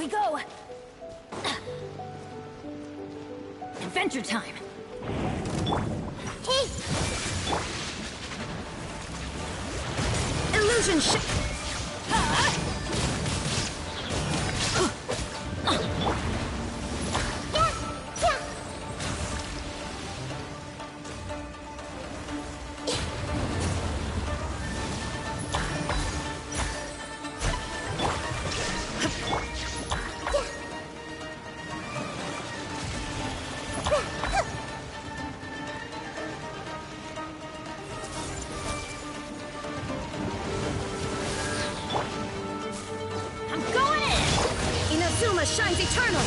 we go! Adventure time! Hey! Illusion sh- shines eternal!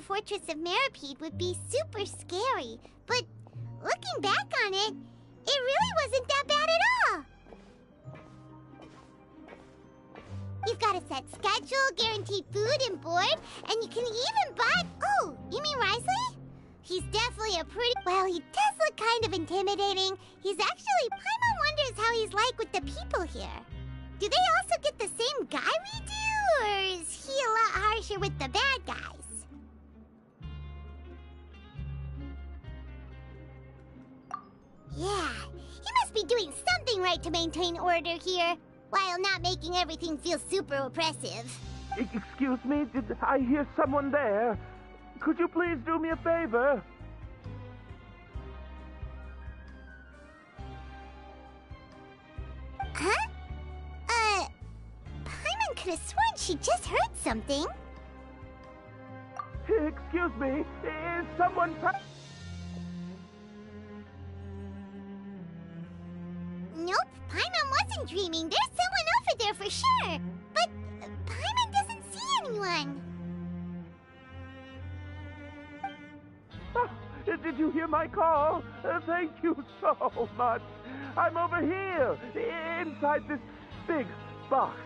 Fortress of Meripede would be super scary, but looking back on it, it really wasn't that bad at all. You've got a set schedule, guaranteed food and board, and you can even buy... Oh, you mean Wriothesley? He's definitely a pretty... Well, he does look kind of intimidating. He's actually... Paimon wonders how he's like with the people here. Do they also get the same guy we do, or is he a lot harsher with the bad guys? Yeah, he must be doing something right to maintain order here, while not making everything feel super oppressive. Excuse me, did I hear someone there? Could you please do me a favor? Huh? Paimon could have sworn she just heard something. Excuse me, is someone... Nope, Paimon wasn't dreaming. There's someone over there for sure. But Paimon doesn't see anyone. Oh, did you hear my call? Thank you so much. I'm over here, inside this big box.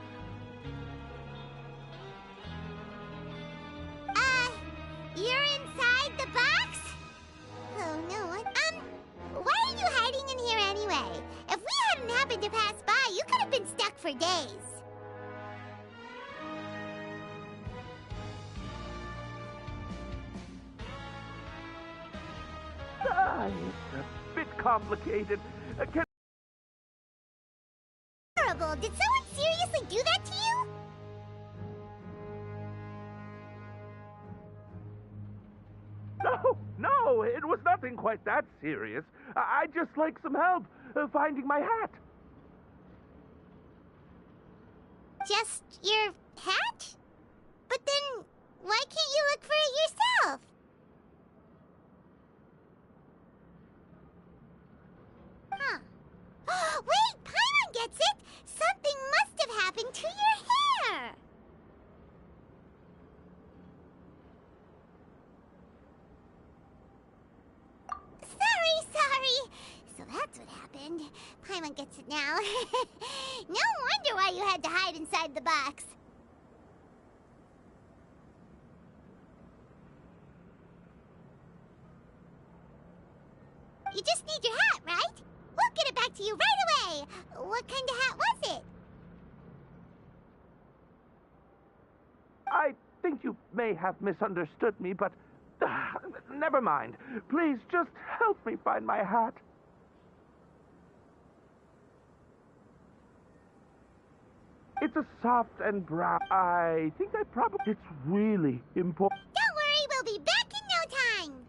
You're inside the box? Oh, no. Why are you hiding in here anyway? If we hadn't happened to pass by, you could have been stuck for days. It's a bit complicated. Terrible. Did someone seriously do that to you? No, it was nothing quite that serious. I'd just like some help finding my hat. Just your hat? But then, why can't you look for it yourself? Huh. Wait, Paimon gets it! Something must have happened to your hair! Sorry. So that's what happened. Paimon gets it now. No wonder why you had to hide inside the box. You just need your hat, right? We'll get it back to you right away. What kind of hat was it? I think you may have misunderstood me, but never mind. Please just help me find my hat. It's a soft and brown. I think I probably... It's really important. Don't worry, we'll be back in no time.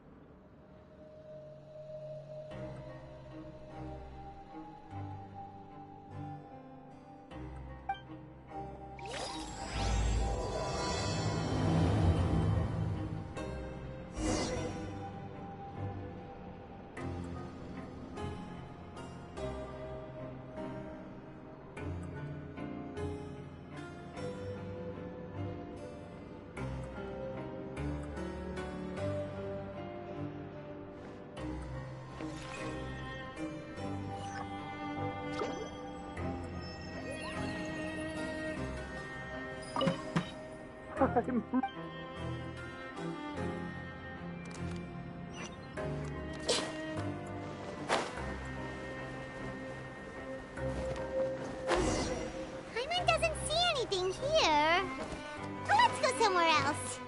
I'm... Paimon doesn't see anything here. Let's go somewhere else.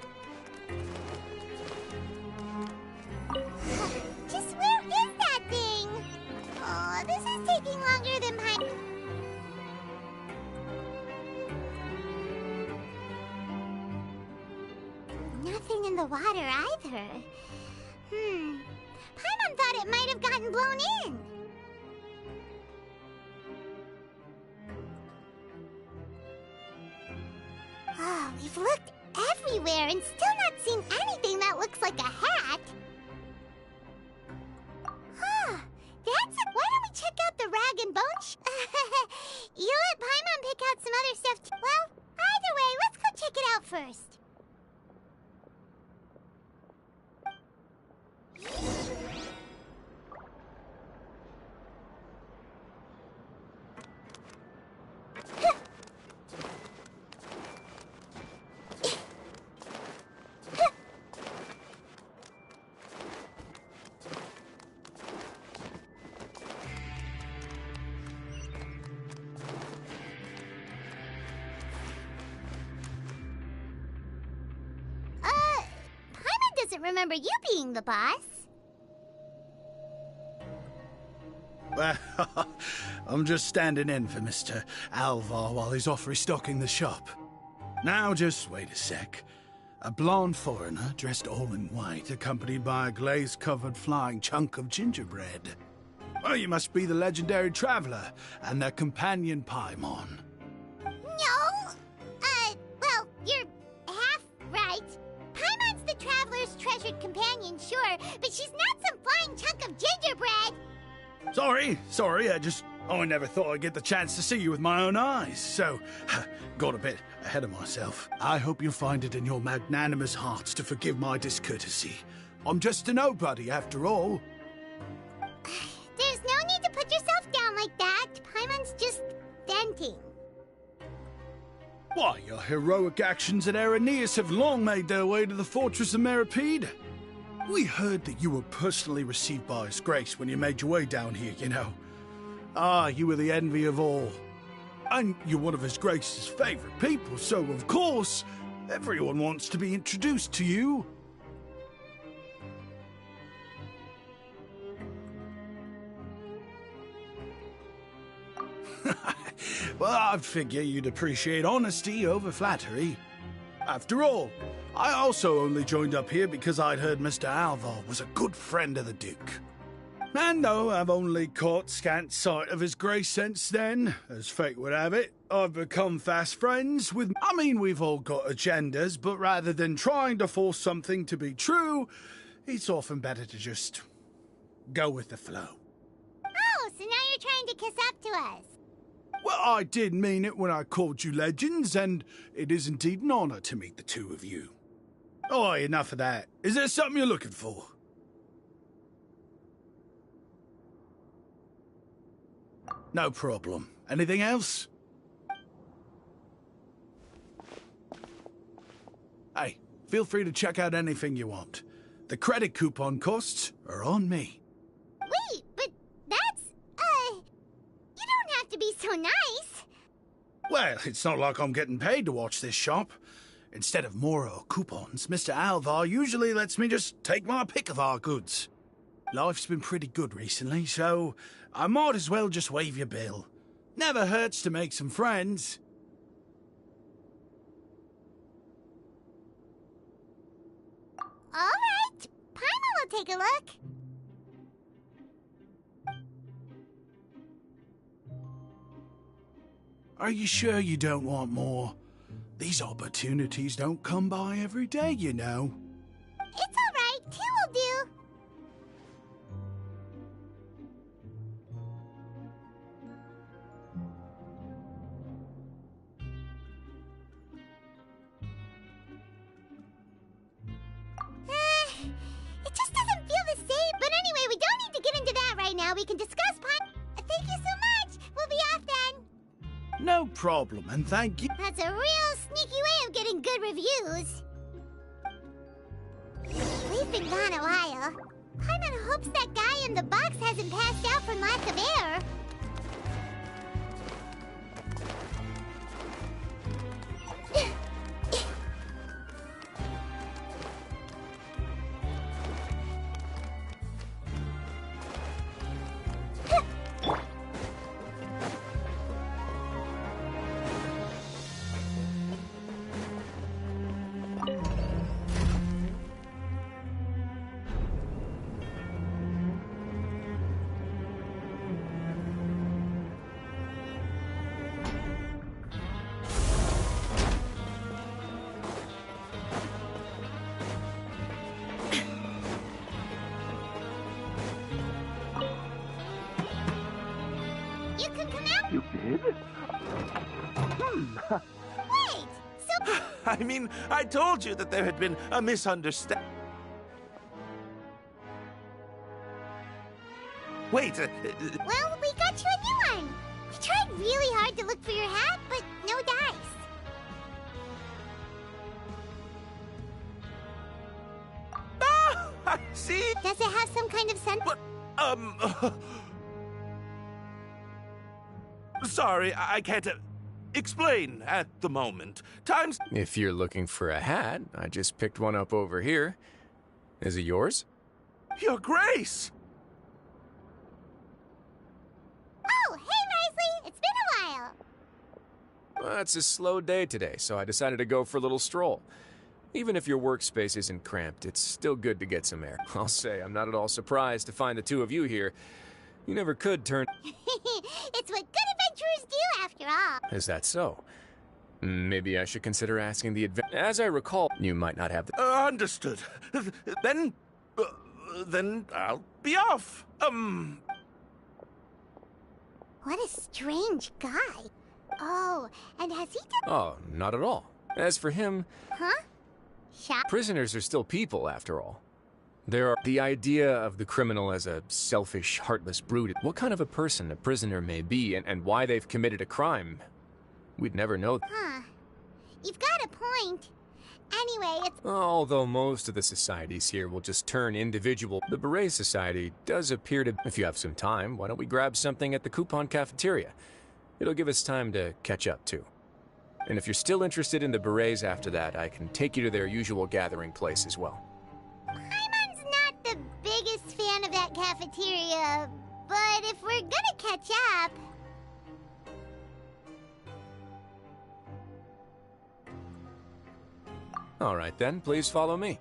Just where is that thing? Oh, this is taking longer than Paimon. Nothing in the water either. Paimon thought it might have gotten blown in. Oh, we've looked everywhere and still not seen anything that looks like a hat. Huh, that's it. Why don't we check out the rag and bone You let Paimon pick out some other stuff too. Well, either way, let's go check it out first. Doesn't remember you being the boss. Well, I'm just standing in for Mr. Alvar while he's off restocking the shop. Now, just wait a sec. A blonde foreigner dressed all in white, accompanied by a glaze-covered flying chunk of gingerbread. Well, you must be the legendary traveler and their companion Paimon. No! Well, you're half right. Paimon's the traveler's treasured companion, sure, but she's not some flying chunk of gingerbread! Sorry, I never thought I'd get the chance to see you with my own eyes, so got a bit ahead of myself. I hope you'll find it in your magnanimous hearts to forgive my discourtesy. I'm just a nobody, after all. There's no need to put yourself down like that. Paimon's just venting. Why, your heroic actions at Araneus have long made their way to the fortress of Meripede. We heard that you were personally received by His Grace when you made your way down here, you know. Ah, you were the envy of all. And you're one of His Grace's favorite people, so of course, everyone wants to be introduced to you. Well, I figure you'd appreciate honesty over flattery. After all, I also only joined up here because I'd heard Mr. Alvar was a good friend of the Duke. And though I've only caught scant sight of His Grace since then, as fate would have it, I've become fast friends with... I mean, we've all got agendas, but rather than trying to force something to be true, it's often better to just go with the flow. Oh, so now you're trying to kiss up to us. Well, I did mean it when I called you legends, and it is indeed an honor to meet the two of you. Oh, enough of that. Is there something you're looking for? No problem. Anything else? Hey, feel free to check out anything you want. The credit coupon costs are on me. Wait, but that's, you don't have to be so nice. Well, it's not like I'm getting paid to watch this shop. Instead of more coupons, Mr. Alvar usually lets me just take my pick of our goods. Life's been pretty good recently, so I might as well just waive your bill. Never hurts to make some friends. All right, Paimon will take a look. Are you sure you don't want more? These opportunities don't come by every day, you know. It's all right, 2 will do. It just doesn't feel the same. But anyway, we don't need to get into that right now. We can discuss Thank you so much. We'll be off then. No problem, and thank you. That's a real sneaky way of getting good reviews. reviews. We've been gone a while. Paimon hopes that guy in the box hasn't passed out from lack of air. You did? Wait! So... I mean, I told you that there had been a misunderstanding. Wait, Well, we got you a new one. We tried really hard to look for your hat, but no dice. I see. Does it have some kind of scent? But, sorry, I can't explain at the moment. Time's... If you're looking for a hat, I just picked one up over here. Is it yours? Your Grace! Oh, hey, Wriothesley! It's been a while. Well, it's a slow day today, so I decided to go for a little stroll. Even if your workspace isn't cramped, it's still good to get some air. I'll say, I'm not at all surprised to find the two of you here. You never could turn... It's what good adventurers do, after all. Is that so? Maybe I should consider asking the As I recall, you might not have the... Understood. Then I'll be off. What a strange guy. Oh, and has he done... Oh, not at all. As for him... Huh? Shop? Prisoners are still people, after all. There are the idea of the criminal as a selfish, heartless brute. What kind of a person a prisoner may be and why they've committed a crime, we'd never know. Huh. You've got a point. Anyway, it's... Although most of the societies here will just turn individual, the Beret Society does appear to... If you have some time, why don't we grab something at the Coupon Cafeteria? It'll give us time to catch up, too. And if you're still interested in the Berets after that, I can take you to their usual gathering place as well. Paimon's not the biggest fan of that cafeteria, but if we're gonna catch up... All right then, please follow me.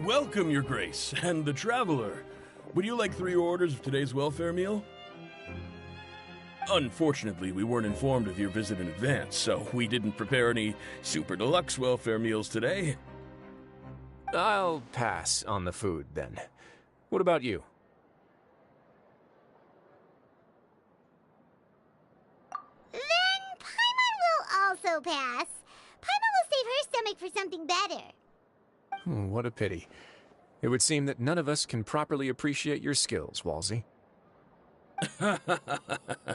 Welcome, Your Grace, and the Traveler. Would you like 3 orders of today's welfare meal? Unfortunately, we weren't informed of your visit in advance, so we didn't prepare any super deluxe welfare meals today. I'll pass on the food, then. What about you? Then Paimon will also pass. Paimon will save her stomach for something better. What a pity. It would seem that none of us can properly appreciate your skills, Walsey.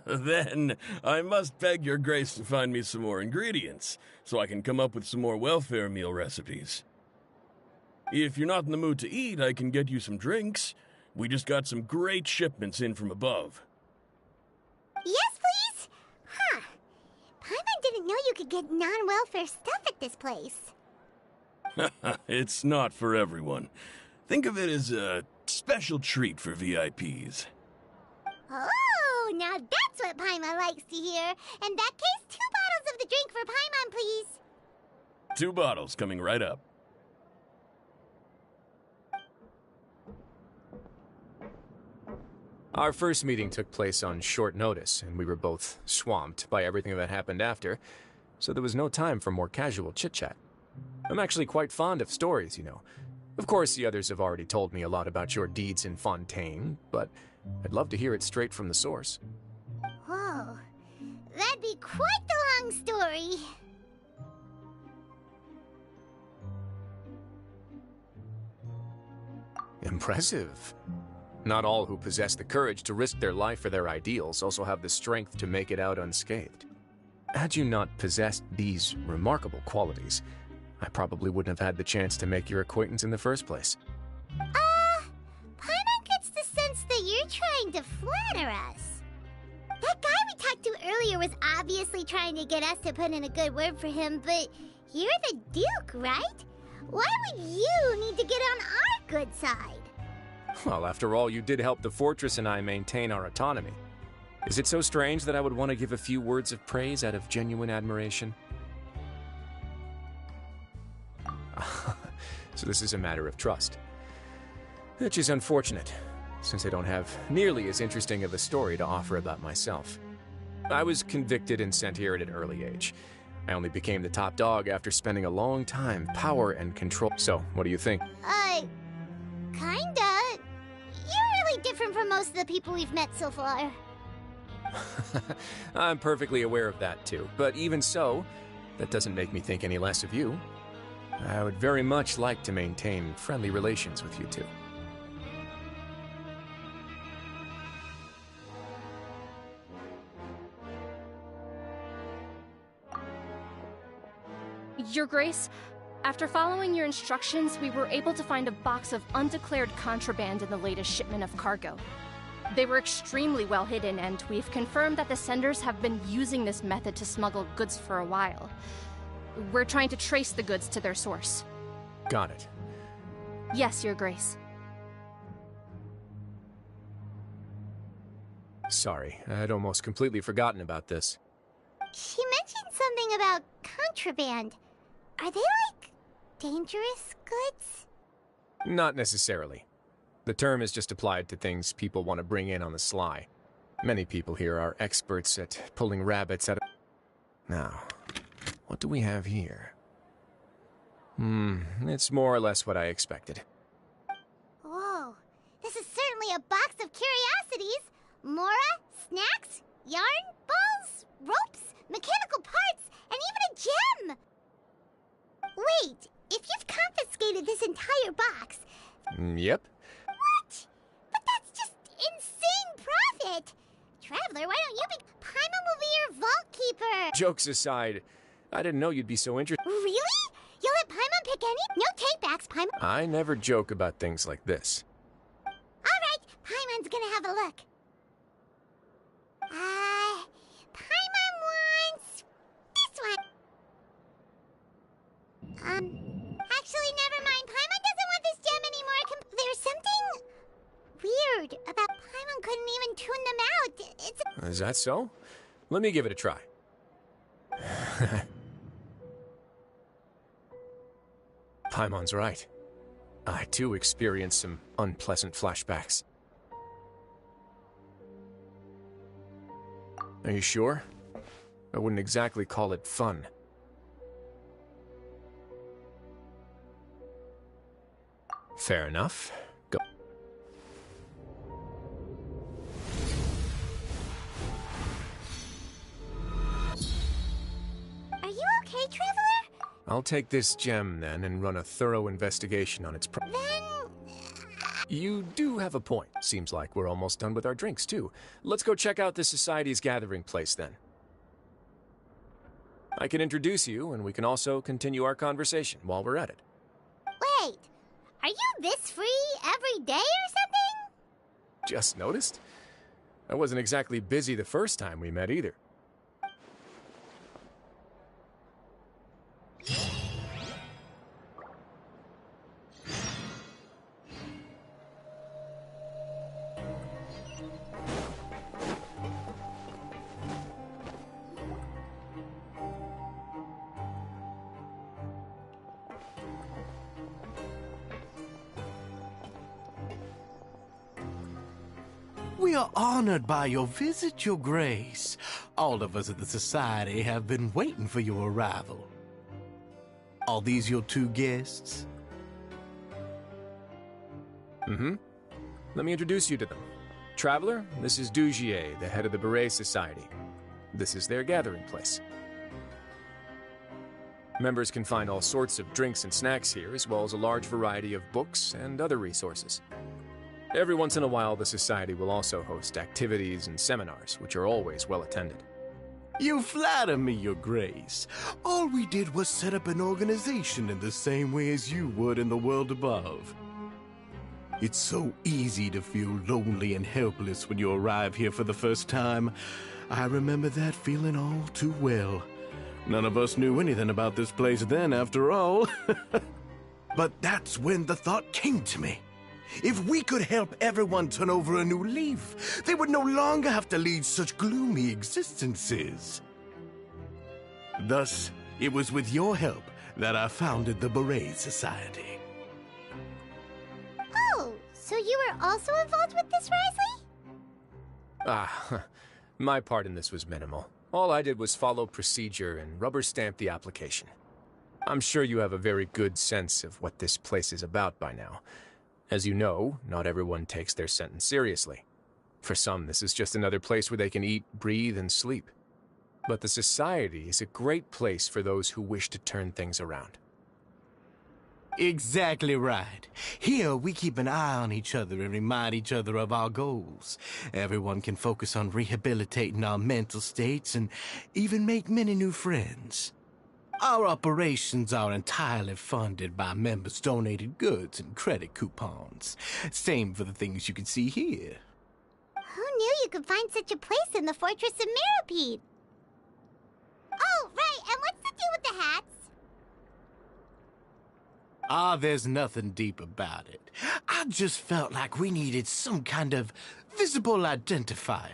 Then I must beg Your Grace to find me some more ingredients, so I can come up with some more welfare meal recipes. If you're not in the mood to eat, I can get you some drinks. We just got some great shipments in from above. Yes, please? Huh. Paimon didn't know you could get non-welfare stuff at this place. It's not for everyone. Think of it as a special treat for VIPs. Oh, now that's what Paimon likes to hear. In that case, 2 bottles of the drink for Paimon, please. 2 bottles coming right up. Our first meeting took place on short notice, and we were both swamped by everything that happened after, so there was no time for more casual chit-chat. I'm actually quite fond of stories, you know. Of course, the others have already told me a lot about your deeds in Fontaine, but I'd love to hear it straight from the source. Whoa, that'd be quite the long story. Impressive. Not all who possess the courage to risk their life for their ideals also have the strength to make it out unscathed. Had you not possessed these remarkable qualities, I probably wouldn't have had the chance to make your acquaintance in the first place. Paimon gets the sense that you're trying to flatter us. That guy we talked to earlier was obviously trying to get us to put in a good word for him, but you're the Duke, right? Why would you need to get on our good side? Well, after all, you did help the fortress and I maintain our autonomy. Is it so strange that I would want to give a few words of praise out of genuine admiration? So this is a matter of trust. Which is unfortunate, since I don't have nearly as interesting of a story to offer about myself. I was convicted and sent here at an early age. I only became the top dog after spending a long time, power and control. So, what do you think? Kinda. You're really different from most of the people we've met so far. I'm perfectly aware of that too, but even so, that doesn't make me think any less of you. I would very much like to maintain friendly relations with you two. Your Grace, after following your instructions, we were able to find a box of undeclared contraband in the latest shipment of cargo. They were extremely well hidden, and we've confirmed that the senders have been using this method to smuggle goods for a while. We're trying to trace the goods to their source. Got it. Yes, Your Grace. Sorry, I'd almost completely forgotten about this. She mentioned something about contraband. Are they, like, dangerous goods? Not necessarily. The term is just applied to things people want to bring in on the sly. Many people here are experts at pulling rabbits out of... Now, what do we have here? It's more or less what I expected. Whoa, this is certainly a box of curiosities. Mora, snacks, yarn, balls, ropes, mechanical parts, and even a gem! Wait, if you've confiscated this entire box... Yep. What? But that's just insane profit! Traveler, why don't you be... Paimon will be your vault keeper! Jokes aside, I didn't know you'd be so interested. Really? You'll let Paimon pick any? No take-backs, Paimon. I never joke about things like this. Alright, Paimon's gonna have a look. Paimon wants... this one. Actually, never mind. Paimon doesn't want this gem anymore. There's something weird about Paimon couldn't even tune them out. It's... Is that so? Let me give it a try. Paimon's right. I too experienced some unpleasant flashbacks. Are you sure? I wouldn't exactly call it fun. Fair enough. Go. Are you okay, Traveler? I'll take this gem then and run a thorough investigation on its Then... You do have a point. Seems like we're almost done with our drinks, too. Let's go check out the Society's gathering place, then. I can introduce you, and we can also continue our conversation while we're at it. Wait, are you this free every day or something? Just noticed? I wasn't exactly busy the first time we met, either. We are honored by your visit, Your Grace. All of us at the Society have been waiting for your arrival. Are these your two guests? Mm-hmm. Let me introduce you to them. Traveler, this is Dugier, the head of the Beret Society. This is their gathering place. Members can find all sorts of drinks and snacks here, as well as a large variety of books and other resources. Every once in a while, the Society will also host activities and seminars, which are always well attended. You flatter me, Your Grace. All we did was set up an organization in the same way as you would in the world above. It's so easy to feel lonely and helpless when you arrive here for the first time. I remember that feeling all too well. None of us knew anything about this place then, after all. But that's when the thought came to me. If we could help everyone turn over a new leaf, they would no longer have to lead such gloomy existences. Thus, it was with your help that I founded the Beret Society. Oh, so you were also involved with this, Wriothesley? My part in this was minimal. All I did was follow procedure and rubber stamp the application. I'm sure you have a very good sense of what this place is about by now. As you know, not everyone takes their sentence seriously. For some, this is just another place where they can eat, breathe, and sleep. But the Society is a great place for those who wish to turn things around. Exactly right. Here, we keep an eye on each other and remind each other of our goals. Everyone can focus on rehabilitating our mental states and even make many new friends. Our operations are entirely funded by members' donated goods and credit coupons. Same for the things you can see here. Who knew you could find such a place in the Fortress of Mirapede? Oh, right, and what's the deal with the hats? There's nothing deep about it. I just felt like we needed some kind of visible identifier.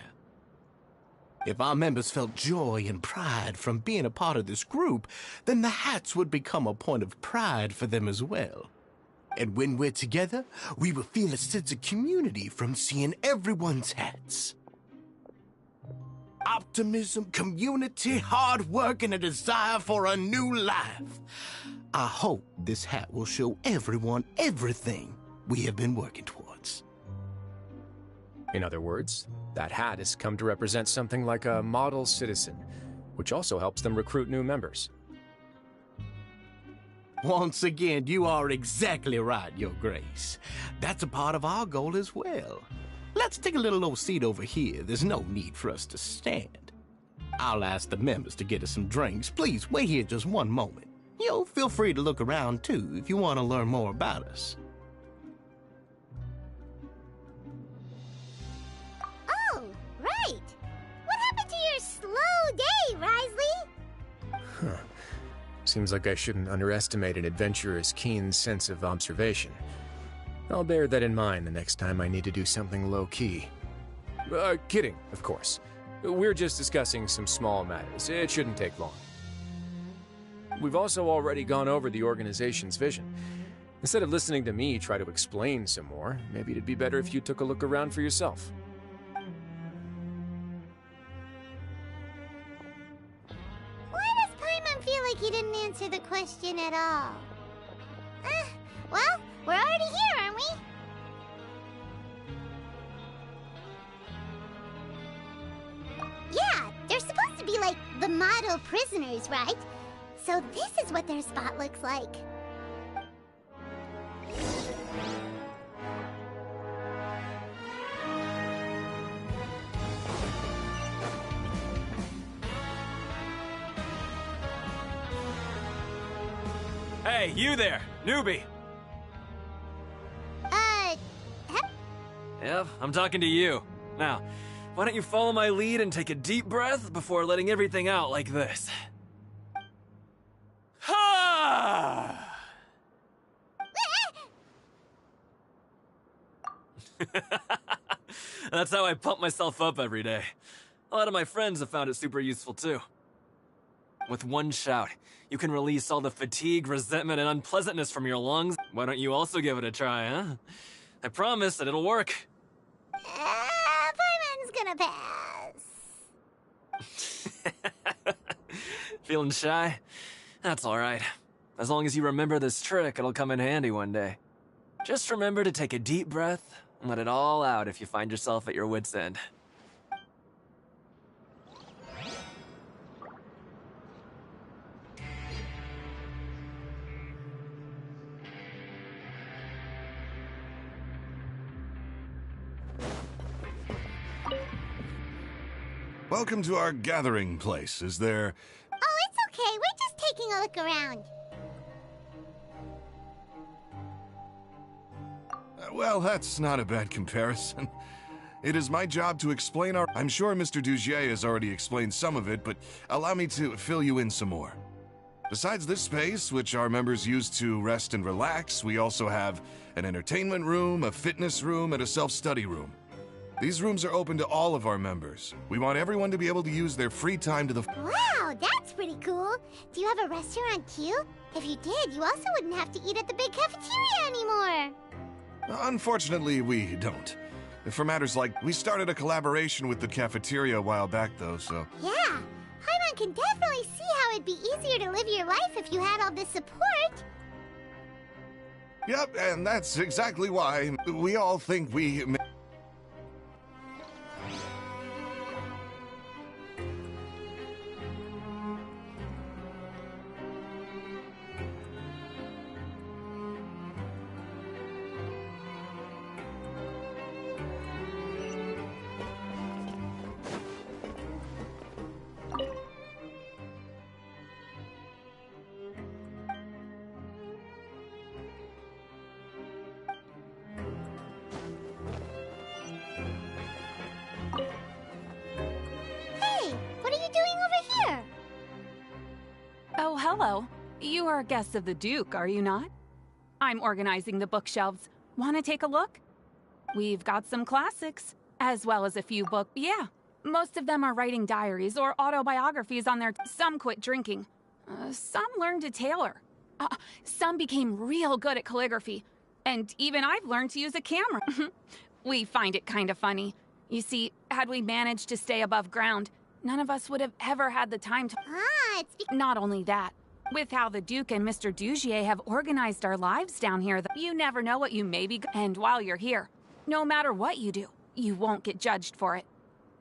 If our members felt joy and pride from being a part of this group, then the hats would become a point of pride for them as well. And when we're together, we will feel a sense of community from seeing everyone's hats. Optimism, community, hard work, and a desire for a new life. I hope this hat will show everyone everything we have been working towards. In other words, that hat has come to represent something like a model citizen, which also helps them recruit new members. Once again, you are exactly right, Your Grace. That's a part of our goal as well. Let's take a little old seat over here. There's no need for us to stand. I'll ask the members to get us some drinks. Please wait here just one moment. Feel free to look around too if you want to learn more about us. Oh, right. What happened to your slow day, Wriothesley? Seems like I shouldn't underestimate an adventurer's keen sense of observation. I'll bear that in mind the next time I need to do something low-key. Kidding, of course. We're just discussing some small matters. It shouldn't take long. We've also already gone over the organization's vision. Instead of listening to me try to explain some more, maybe it'd be better if you took a look around for yourself. Why does Paimon feel like he didn't answer the question at all? Well, we're already here, aren't we? Yeah, they're supposed to be like the model prisoners, right? So this is what their spot looks like. Hey, you there, newbie! Yep, I'm talking to you. Now, why don't you follow my lead and take a deep breath before letting everything out like this? Ha! That's how I pump myself up every day. A lot of my friends have found it super useful too. With one shout, you can release all the fatigue, resentment, and unpleasantness from your lungs. Why don't you also give it a try, huh? I promise that it'll work. Paimon, gonna pass. Feeling shy? That's alright. As long as you remember this trick, it'll come in handy one day. Just remember to take a deep breath and let it all out if you find yourself at your wit's end. Welcome to our gathering place. Is there... Oh, it's okay. We're just taking a look around. Well, that's not a bad comparison. It is my job to explain our... I'm sure Mr. Dugier has already explained some of it, but allow me to fill you in some more. Besides this space, which our members use to rest and relax, we also have an entertainment room, a fitness room, and a self-study room. These rooms are open to all of our members. We want everyone to be able to use their free time to the... Wow, that's pretty cool. Do you have a restaurant too? If you did, you also wouldn't have to eat at the big cafeteria anymore. Unfortunately, we don't. For matters like... We started a collaboration with the cafeteria a while back, though, so... Yeah, Paimon can definitely see how it'd be easier to live your life if you had all this support. Yep, and that's exactly why we all think we... Oh, hello. You are guests of the Duke, are you not? I'm organizing the bookshelves. Want to take a look? We've got some classics, as well as a few books. Yeah, most of them are writing diaries or autobiographies on their... Some quit drinking. Some learned to tailor. Some became real good at calligraphy. And even I've learned to use a camera. We find it kind of funny. You see, had we managed to stay above ground, none of us would have ever had the time to... Not only that, with how the Duke and Mr. Dugier have organized our lives down here, you never know what you may be... And while you're here, no matter what you do, you won't get judged for it.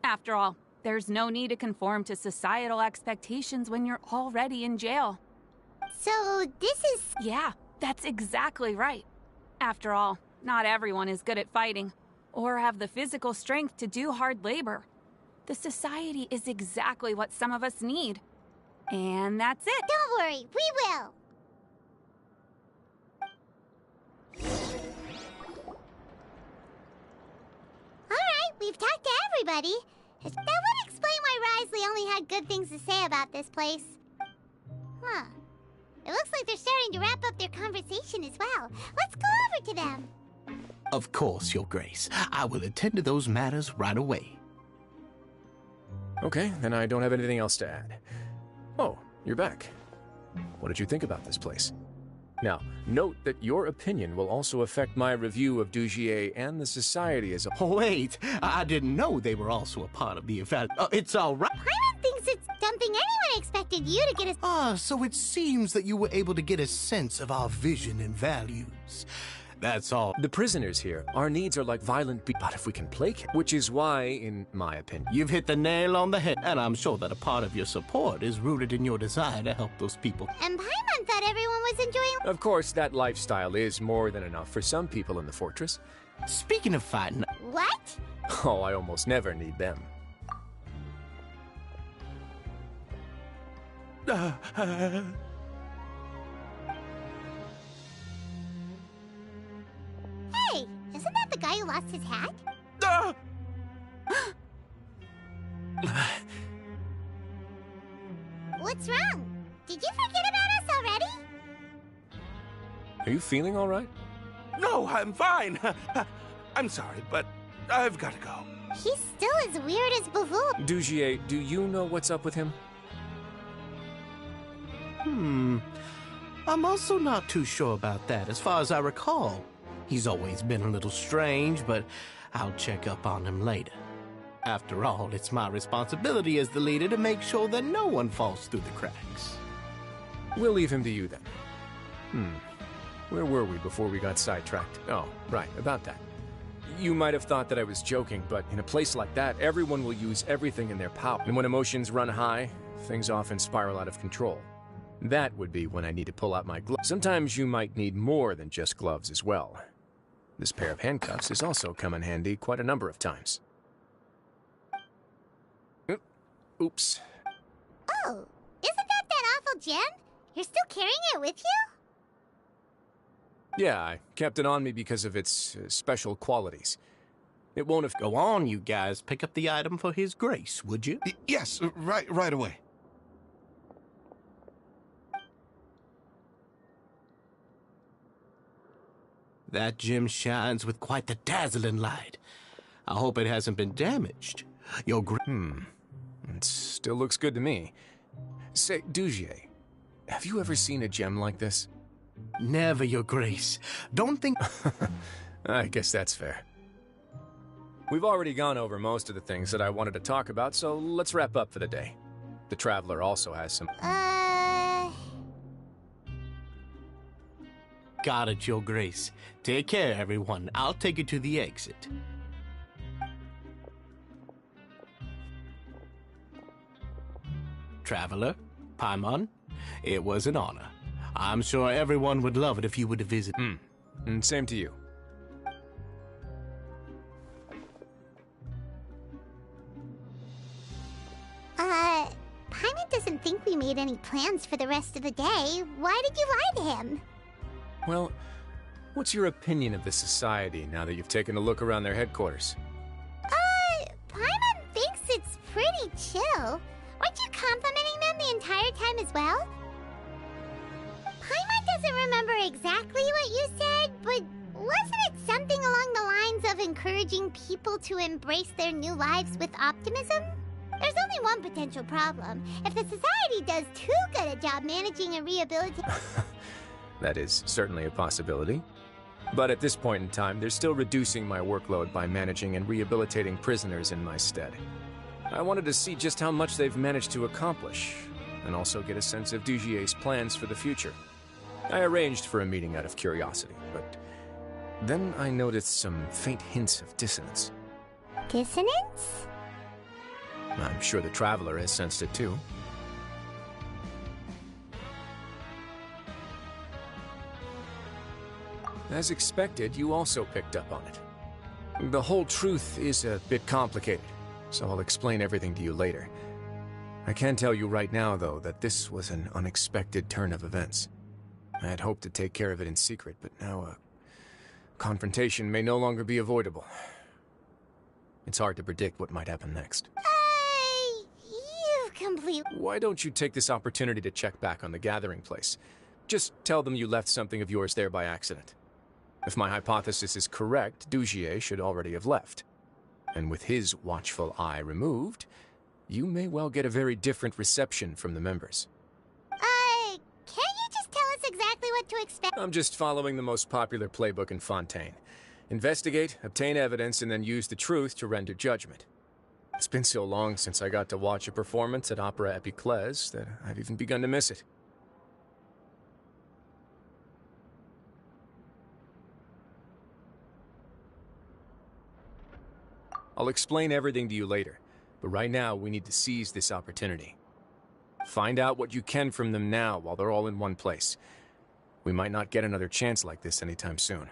After all, there's no need to conform to societal expectations when you're already in jail. So, this is... Yeah, that's exactly right. After all, not everyone is good at fighting, or have the physical strength to do hard labor. The society is exactly what some of us need. And that's it. Don't worry, we will. Alright, we've talked to everybody. That would explain why Wriothesley only had good things to say about this place. Huh. It looks like they're starting to wrap up their conversation as well. Let's go over to them. Of course, Your Grace. I will attend to those matters right away. Okay, then I don't have anything else to add. Oh, you're back. What did you think about this place? Now, note that your opinion will also affect my review of Dugier and the society as a whole. Wait, I didn't know they were also a part of the event. It's all right. Paimon thinks it's something anyone expected you to get a... So it seems that you were able to get a sense of our vision and values. That's all. The prisoners here, our needs are like violent but if we can placate, which is why, in my opinion... You've hit the nail on the head, and I'm sure that a part of your support is rooted in your desire to help those people. And Paimon thought everyone was enjoying... Of course, that lifestyle is more than enough for some people in the fortress. Speaking of fighting... What? Oh, I almost never need them. Hey, isn't that the guy who lost his hat? What's wrong? Did you forget about us already? Are you feeling all right? No, I'm fine. I'm sorry, but I've got to go. He's still as weird as before. Dugier, do you know what's up with him? I'm also not too sure about that. As far as I recall, he's always been a little strange, but I'll check up on him later. After all, it's my responsibility as the leader to make sure that no one falls through the cracks. We'll leave him to you then. Where were we before we got sidetracked? Oh, right, about that. You might have thought that I was joking, but in a place like that, everyone will use everything in their power. And when emotions run high, things often spiral out of control. That would be when I need to pull out my gloves. Sometimes you might need more than just gloves as well. This pair of handcuffs has also come in handy quite a number of times. Oops. Oh, isn't that awful gem? You're still carrying it with you? Yeah, I kept it on me because of its special qualities. It won't have... Go on, you guys. Pick up the item for His Grace, would you? Yes, right away. That gem shines with quite the dazzling light. I hope it hasn't been damaged. Your It still looks good to me. Say, Dugier, have you ever seen a gem like this? Never, Your Grace. Don't think... I guess that's fair. We've already gone over most of the things that I wanted to talk about, so let's wrap up for the day. The Traveler also has some... Got it, Your Grace. Take care, everyone. I'll take you to the exit. Traveler, Paimon, it was an honor. I'm sure everyone would love it if you were to visit. And same to you. Paimon doesn't think we made any plans for the rest of the day. Why did you lie to him? Well, what's your opinion of the Society now that you've taken a look around their headquarters? Paimon thinks it's pretty chill. Weren't you complimenting them the entire time as well? Paimon doesn't remember exactly what you said, but wasn't it something along the lines of encouraging people to embrace their new lives with optimism? There's only one potential problem. If the Society does too good a job managing and rehabilitating... That is certainly a possibility. But at this point in time, they're still reducing my workload by managing and rehabilitating prisoners in my stead. I wanted to see just how much they've managed to accomplish, and also get a sense of Dugier's plans for the future. I arranged for a meeting out of curiosity, but then I noticed some faint hints of dissonance. Dissonance? I'm sure the Traveler has sensed it too. As expected, you also picked up on it. The whole truth is a bit complicated, so I'll explain everything to you later. I can tell you right now, though, that this was an unexpected turn of events. I had hoped to take care of it in secret, but now a confrontation may no longer be avoidable. It's hard to predict what might happen next. You've completely... Why don't you take this opportunity to check back on the gathering place? Just tell them you left something of yours there by accident. If my hypothesis is correct, Dugier should already have left. And with his watchful eye removed, you may well get a very different reception from the members. Can't you just tell us exactly what to expect? I'm just following the most popular playbook in Fontaine. Investigate, obtain evidence, and then use the truth to render judgment. It's been so long since I got to watch a performance at Opera Epiclese that I've even begun to miss it. I'll explain everything to you later, but right now we need to seize this opportunity. Find out what you can from them now while they're all in one place. We might not get another chance like this anytime soon.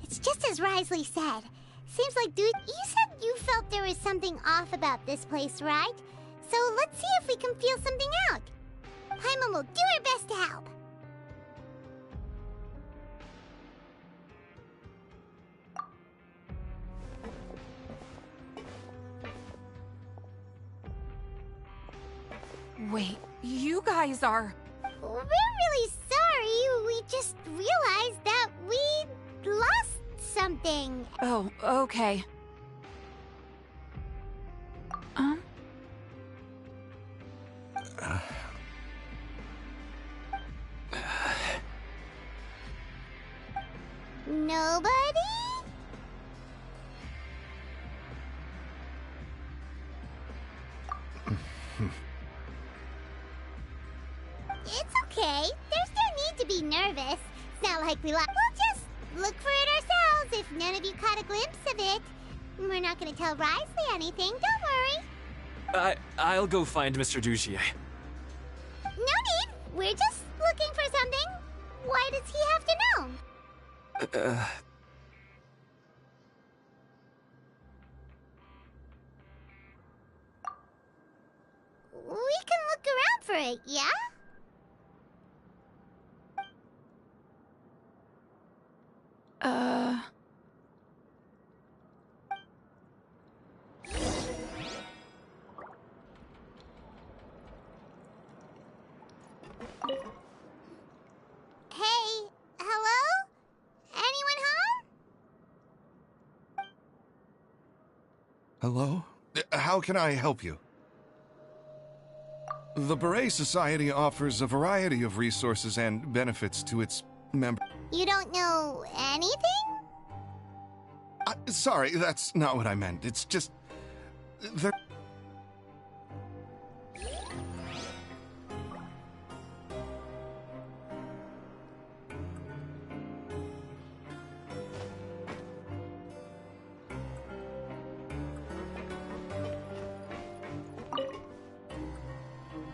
It's just as Wriothesley said. Seems like, dude, you said you felt there was something off about this place, right? So let's see if we can feel something out. Paimon will do her best to help. Wait, you guys are... We're really sorry. We just realized that we lost something. Oh, okay. Nobody? It's okay. There's no need to be nervous. It's not like we lost. We'll just look for it ourselves if none of you caught a glimpse of it. We're not going to tell Wriothesley anything, don't worry. I'll go find Mr. Dugier. No need. We're just looking for something. Why does he have to know? We can look around for it, yeah? Hey, hello? Anyone home? Hello? How can I help you? The Beret Society offers a variety of resources and benefits to its members. You don't know anything? Sorry, that's not what I meant. It's just... there...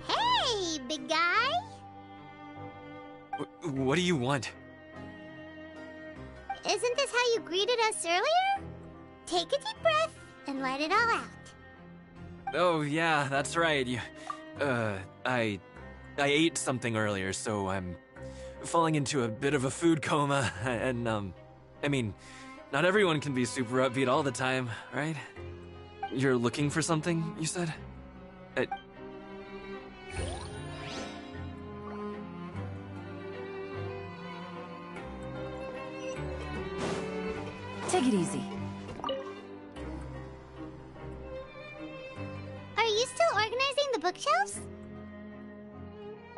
Hey, big guy. What do you want? Isn't this how you greeted us earlier? Take a deep breath and let it all out. Oh, yeah, that's right. I ate something earlier, so I'm falling into a bit of a food coma, and, I mean, not everyone can be super upbeat all the time, right? You're looking for something, you said? Take it easy. Are you still organizing the bookshelves?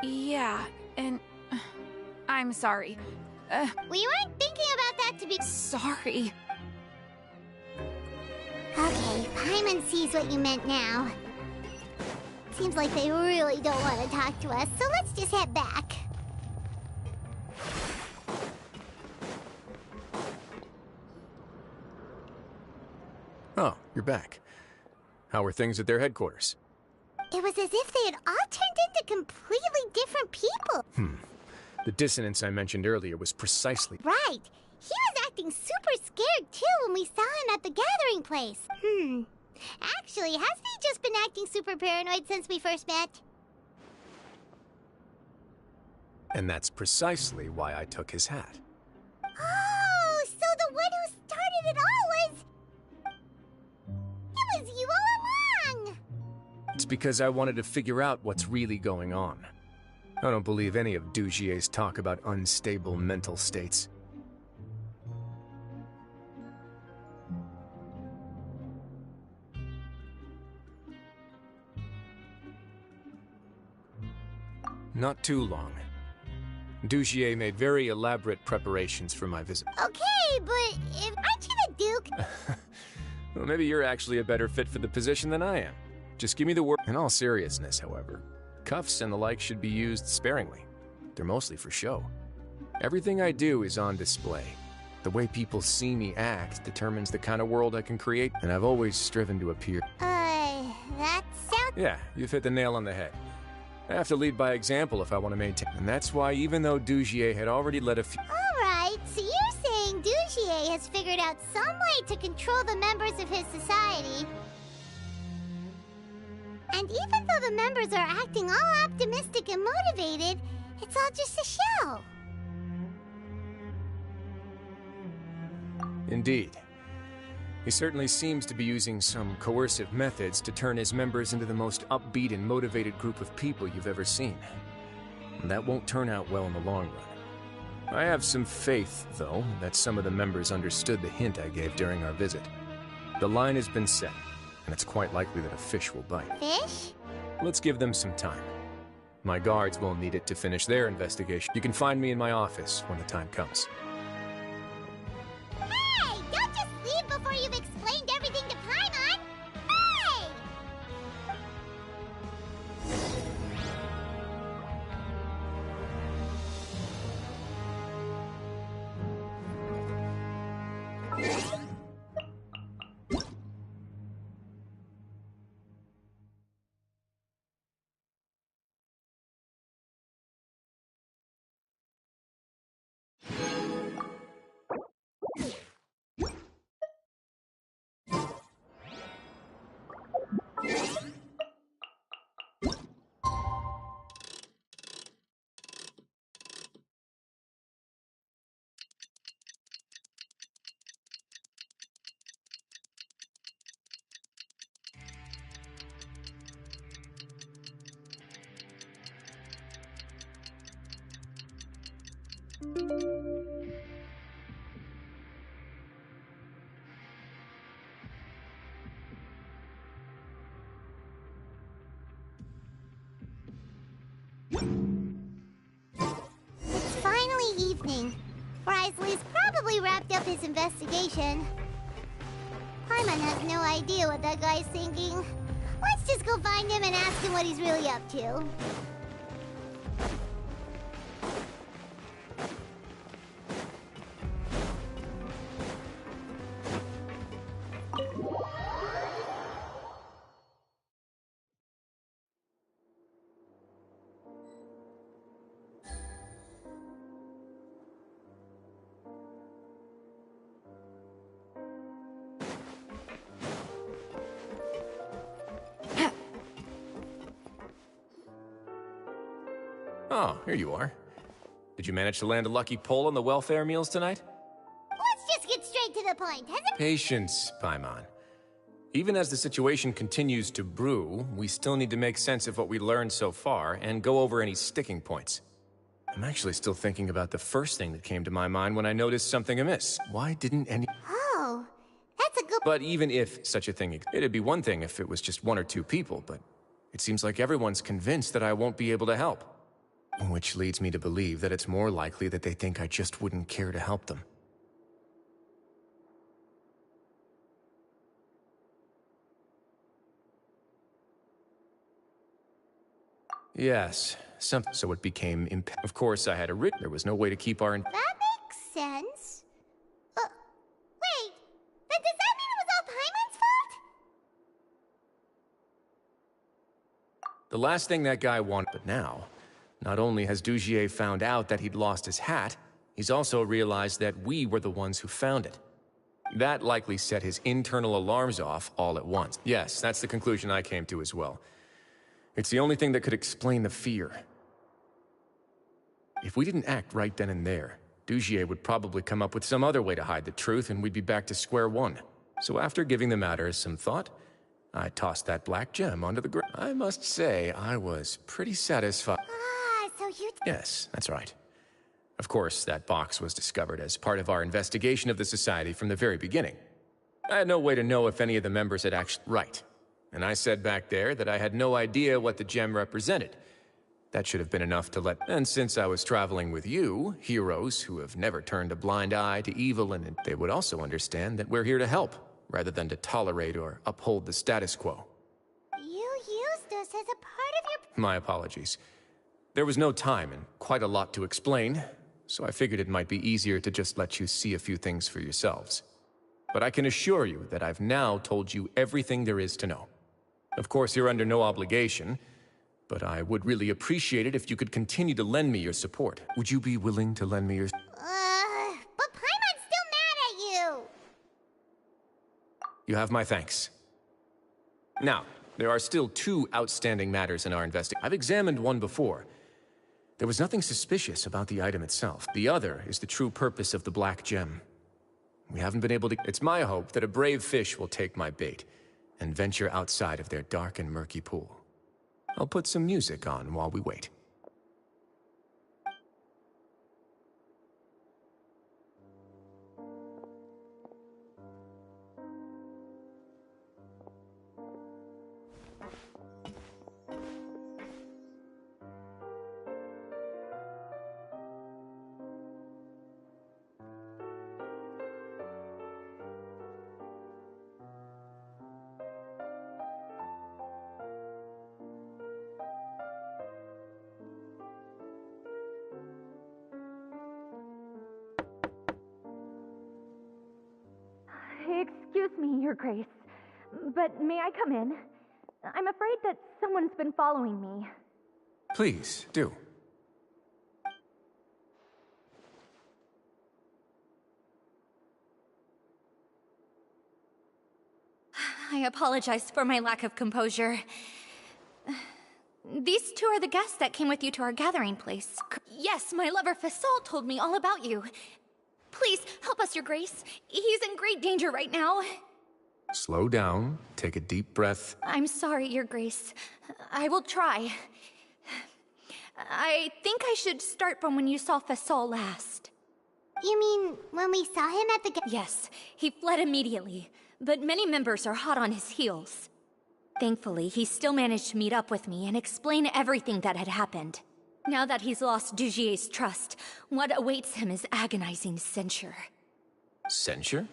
Yeah, and... I'm sorry. We weren't thinking about that to be... Sorry. Okay, Paimon sees what you meant now. Seems like they really don't want to talk to us, so let's just head back. Oh, you're back. How were things at their headquarters? It was as if they had all turned into completely different people. The dissonance I mentioned earlier was precisely... Right. He was acting super scared, too, when we saw him at the gathering place. Actually, hasn't he just been acting super paranoid since we first met? And that's precisely why I took his hat. Oh, so the one who started it all was... It was you all along! It's because I wanted to figure out what's really going on. I don't believe any of Dugier's talk about unstable mental states. Not too long. Dugier made very elaborate preparations for my visit. Okay, but aren't you the Duke? Well, maybe you're actually a better fit for the position than I am. Just give me the word. In all seriousness, however, cuffs and the like should be used sparingly. They're mostly for show. Everything I do is on display. The way people see me act determines the kind of world I can create, and I've always striven to appear. That sounds... Yeah, you've hit the nail on the head. I have to lead by example if I want to maintain. And that's why, even though Dugier had already led a few... Alright, so you're saying Dugier has figured out some way to control the members of his society. And even though the members are acting all optimistic and motivated, it's all just a show. Indeed. He certainly seems to be using some coercive methods to turn his members into the most upbeat and motivated group of people you've ever seen. And that won't turn out well in the long run. I have some faith, though, that some of the members understood the hint I gave during our visit. The line has been set, and it's quite likely that a fish will bite. Fish? Let's give them some time. My guards will need it to finish their investigation. You can find me in my office when the time comes. Hey! Don't just leave before you've explained everything to Paimon! Hey! It's finally evening. Wriothesley's probably wrapped up his investigation. Paimon has no idea what that guy's thinking. Let's just go find him and ask him what he's really up to. Oh, here you are. Did you manage to land a lucky pull on the welfare meals tonight? Let's just get straight to the point, hasn't... Patience, Paimon. Even as the situation continues to brew, we still need to make sense of what we learned so far and go over any sticking points. I'm actually still thinking about the first thing that came to my mind when I noticed something amiss. Why didn't any... Oh, that's a good... But even if such a thing... It'd be one thing if it was just one or two people, but it seems like everyone's convinced that I won't be able to help. Which leads me to believe that it's more likely that they think I just wouldn't care to help them. Yes, so it became Of course, I had a There was no way to keep our... That makes sense. Wait, then does that mean it was all Paimon's fault? The last thing that guy wanted, but now... Not only has Dugier found out that he'd lost his hat, he's also realized that we were the ones who found it. That likely set his internal alarms off all at once. Yes, that's the conclusion I came to as well. It's the only thing that could explain the fear. If we didn't act right then and there, Dugier would probably come up with some other way to hide the truth and we'd be back to square one. So after giving the matter some thought, I tossed that black gem onto the ground. I must say, I was pretty satisfied. Yes, that's right. Of course, that box was discovered as part of our investigation of the Society from the very beginning. I had no way to know if any of the members had actually... Right. And I said back there that I had no idea what the gem represented. That should have been enough to let... And since I was traveling with you, heroes who have never turned a blind eye to evil, and they would also understand that we're here to help, rather than to tolerate or uphold the status quo. You used us as a part of your... My apologies. There was no time and quite a lot to explain, so I figured it might be easier to just let you see a few things for yourselves. But I can assure you that I've now told you everything there is to know. Of course, you're under no obligation, but I would really appreciate it if you could continue to lend me your support. Would you be willing to lend me your... But Paimon's still mad at you! You have my thanks. Now, there are still two outstanding matters in our investigation. I've examined one before. There was nothing suspicious about the item itself. The other is the true purpose of the black gem. We haven't been able to... It's my hope that a brave fish will take my bait and venture outside of their dark and murky pool. I'll put some music on while we wait. Excuse me, Your Grace, but may I come in? I'm afraid that someone's been following me. Please, do. I apologize for my lack of composure. These two are the guests that came with you to our gathering place. Yes, my lover Fasol told me all about you. Please, help us, Your Grace. He's in great danger right now. Slow down, take a deep breath. I'm sorry, Your Grace. I will try. I think I should start from when you saw Fasol last. You mean when we saw him at the... Yes, he fled immediately, but many members are hot on his heels. Thankfully, he still managed to meet up with me and explain everything that had happened. Now that he's lost Dugier's trust, what awaits him is agonizing censure. Censure?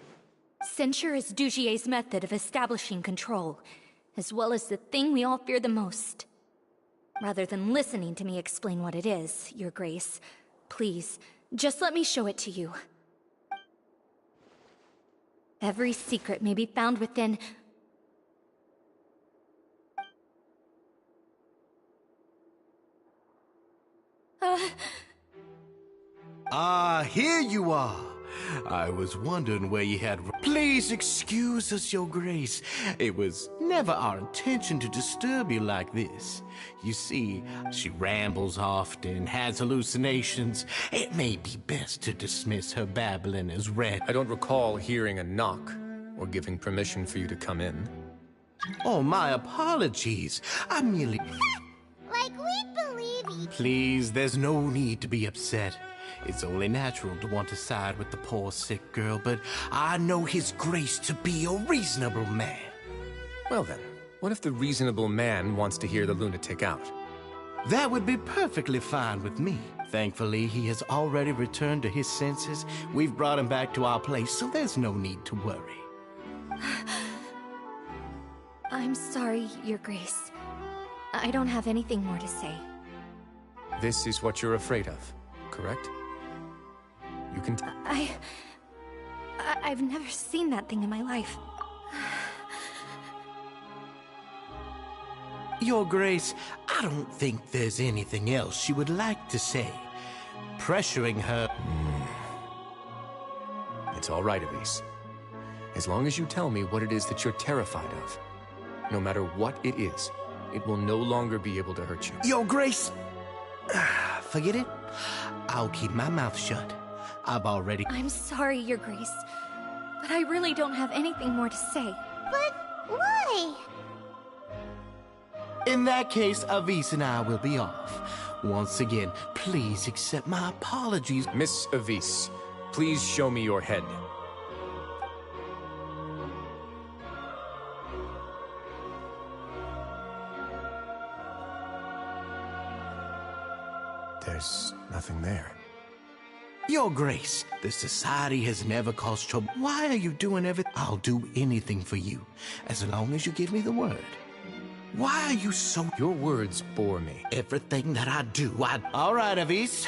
Censure is Dugier's method of establishing control, as well as the thing we all fear the most. Rather than listening to me explain what it is, Your Grace, please, just let me show it to you. Every secret may be found within... Here you are. I was wondering where you had... Please excuse us, Your Grace. It was never our intention to disturb you like this. You see, she rambles often, has hallucinations. It may be best to dismiss her babbling as read. I don't recall hearing a knock or giving permission for you to come in. Oh, my apologies. I merely... Like we believe you. Please, there's no need to be upset. It's only natural to want to side with the poor sick girl, but I know His Grace to be a reasonable man. Well then, what if the reasonable man wants to hear the lunatic out? That would be perfectly fine with me. Thankfully, he has already returned to his senses. We've brought him back to our place, so there's no need to worry. I'm sorry, Your Grace. I don't have anything more to say. This is what you're afraid of, correct? You can... I've never seen that thing in my life. Your Grace, I don't think there's anything else she would like to say. Pressuring her... It's all right, Elise. As long as you tell me what it is that you're terrified of, no matter what it is, it will no longer be able to hurt you. Your Grace! Forget it. I'll keep my mouth shut. I've already... I'm sorry, Your Grace, but I really don't have anything more to say. But why? In that case, Avis and I will be off. Once again, please accept my apologies. Miss Avis, please show me your head. There's nothing there. Your Grace, the Society has never caused trouble. Why are you doing everything? I'll do anything for you, as long as you give me the word. Why are you so... Your words bore me. Everything that I do, All right, Avis.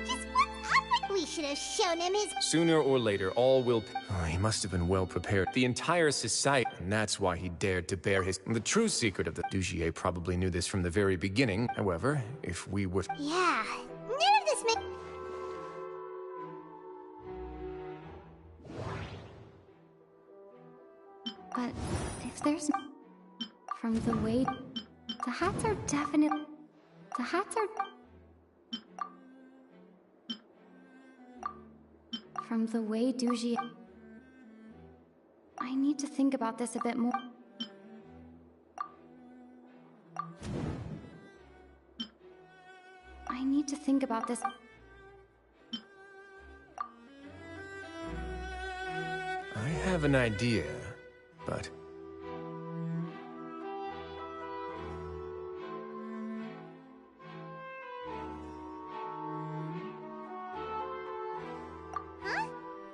Just what's up with... We should have shown him his... Sooner or later, all will... Oh, he must have been well prepared. The entire society, and that's why he dared to bear his... The true secret of the... Dugier probably knew this from the very beginning. However, if we were... Yeah, none of this makes... But if there's... From the way... The hats are definitely... The hats are from the way Dujie... I need to think about this a bit more. I need to think about this. I have an idea, but... Huh?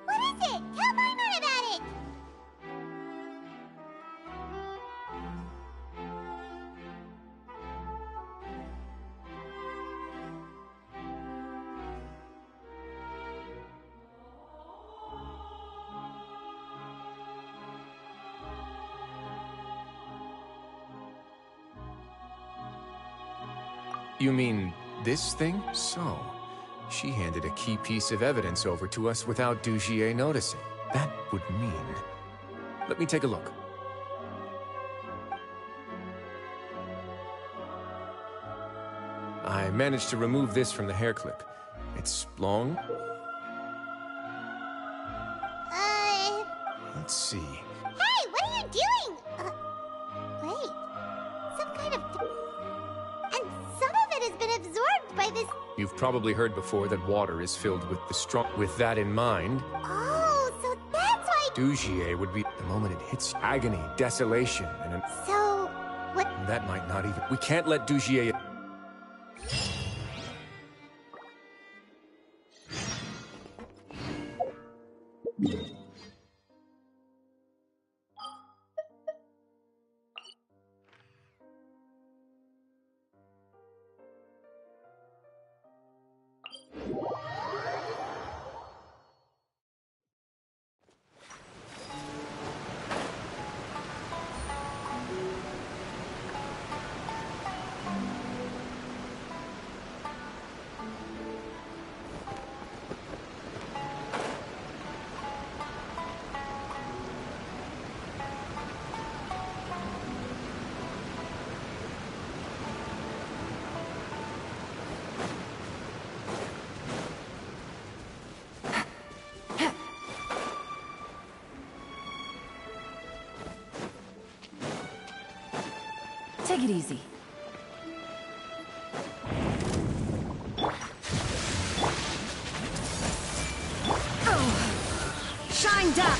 What is it? Tell Minor about it! You mean this thing? So, she handed a key piece of evidence over to us without Dujie noticing. That would mean... Let me take a look. I managed to remove this from the hair clip. It's long. Let's see. Hey, what are you doing? Wait. Some kind of... And some of it has been absorbed by this... You've probably heard before that water is filled with the strong... With that in mind... Oh, so that's why... Dujie would be... The moment it hits agony, desolation, and... So... what... That might not even... We can't let Dujie... Take it easy. Oh. Shined up!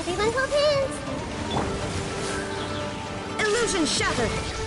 Everyone hold hands! Illusion shattered!